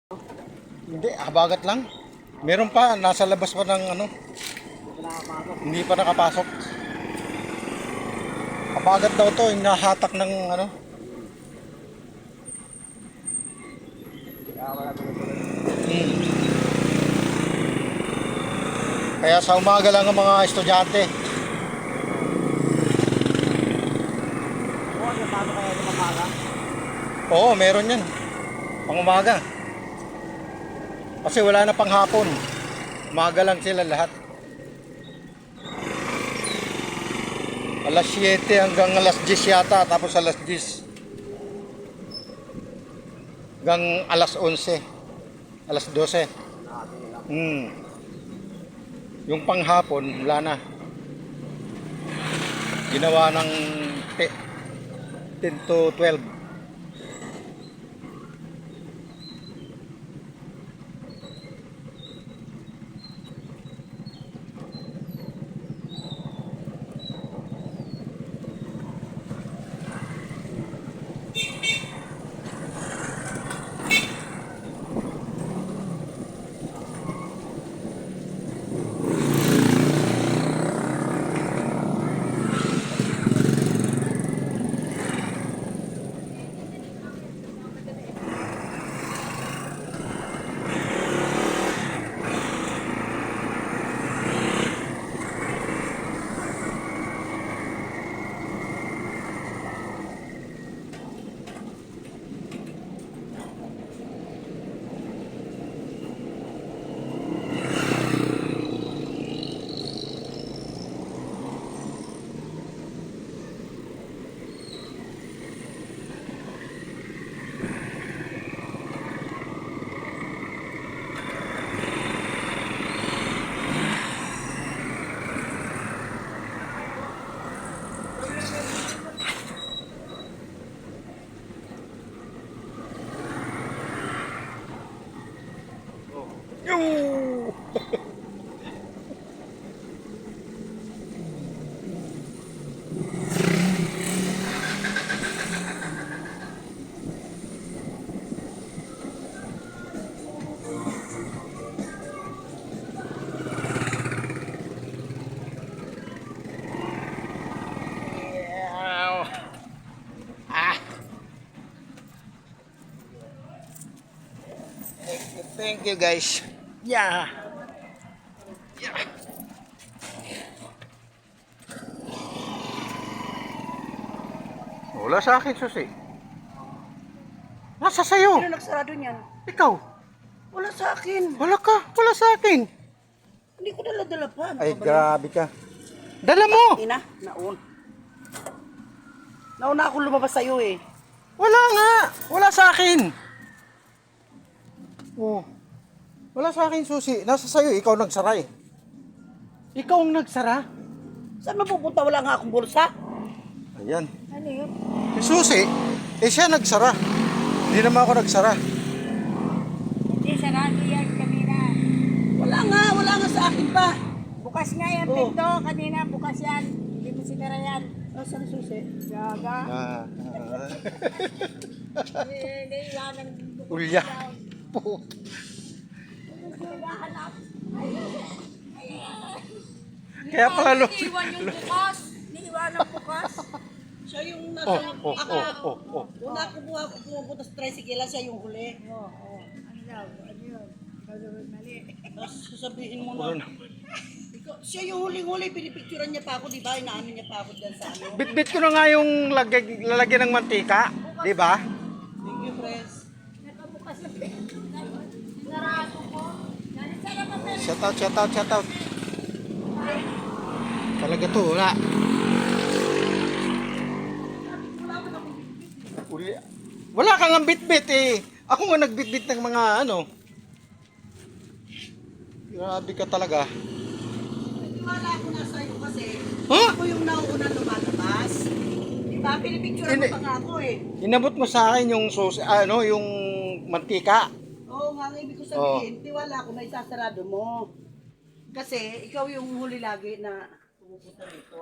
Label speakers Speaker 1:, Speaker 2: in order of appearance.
Speaker 1: Hindi, habagat lang. Meron pa, nasa labas pa ng ano, hindi pa nakapasok. Habagat daw to, hinahatak ng ano. Hmm. Kaya sa umaga lang ang mga estudyante. Oo, meron yan. Pang umaga. Kasi wala na pang hapon. Umaga lang sila lahat. Alas 7 hanggang alas 10 yata, tapos alas 10 hanggang alas 11, alas 12. Yung panghapon, wala na. Ginawa ng 10 to 12. Yoo! Ah. Thank you guys. Yeah. Yeah. Wala sa akin, susi. Nasa sayo.
Speaker 2: Sino nagsarado niyan?
Speaker 1: Ikaw.
Speaker 2: Wala sa akin.
Speaker 1: Wala ka. Wala sa akin.
Speaker 2: Hindi ko dala-dala pa. Ano
Speaker 1: Ay,
Speaker 2: ka ba
Speaker 1: grabe ka. Dala mo.
Speaker 2: yun? Ina, naun. Nauna ako lumabas sa'yo eh.
Speaker 1: Wala nga. Wala sa akin. Oh. Wala sa akin, susi. Nasa sayo. Ikaw nagsara eh. Ikaw ang nagsara.
Speaker 2: Saan mapupunta? Wala nga akong bulsa.
Speaker 1: Ayan.
Speaker 2: Ano yun?
Speaker 1: Si susi, siya nagsara. Hindi naman ako nagsara.
Speaker 3: Hindi, sarado yan kanina.
Speaker 2: Wala nga sa akin pa.
Speaker 3: Bukas nga yan,
Speaker 2: Oh.
Speaker 3: pinto. Kanina, bukas yan. Hindi mo sinara yan.
Speaker 2: Saan ang susi?
Speaker 3: Gaga. Hindi, yan ang
Speaker 1: Ulya.
Speaker 3: hinahanap.
Speaker 1: Kaya pala lo.
Speaker 3: Iwan yung bukas. Iniwan ang bukas.
Speaker 2: Siya yung nasa...
Speaker 1: Oh.
Speaker 2: Una ako pumunta sa tricycle, siya yung huli.
Speaker 3: Oo. Ano daw? Ano yun? Gagawin mali.
Speaker 2: Tapos sasabihin mo na. Siya yung huling-huli, pinipicturan niya pa ako, di ba? Inaano niya pa ako dyan sa ano.
Speaker 1: Bitbit ko na nga yung lalagyan ng mantika, di ba?
Speaker 2: Thank you, friends.
Speaker 3: Nakabukas na pinto. Sinarado ko. Nanisara pa pero.
Speaker 1: Shout out. Talaga to, wala. Wala kang ang bitbit eh. Ako nga nagbitbit ng mga ano. Grabe ka talaga.
Speaker 2: Wala ako na sa'yo kasi
Speaker 1: Huh?
Speaker 2: ako yung nauuna lumalabas. Diba? Pinipicturan mo pa nga ako eh.
Speaker 1: Inabot mo sa akin yung yung mantika.
Speaker 2: Oo nga, ang ibig ko sabihin, tiwala ako na isasarado mo. Kasi ikaw yung huli lagi na pumupunta rito.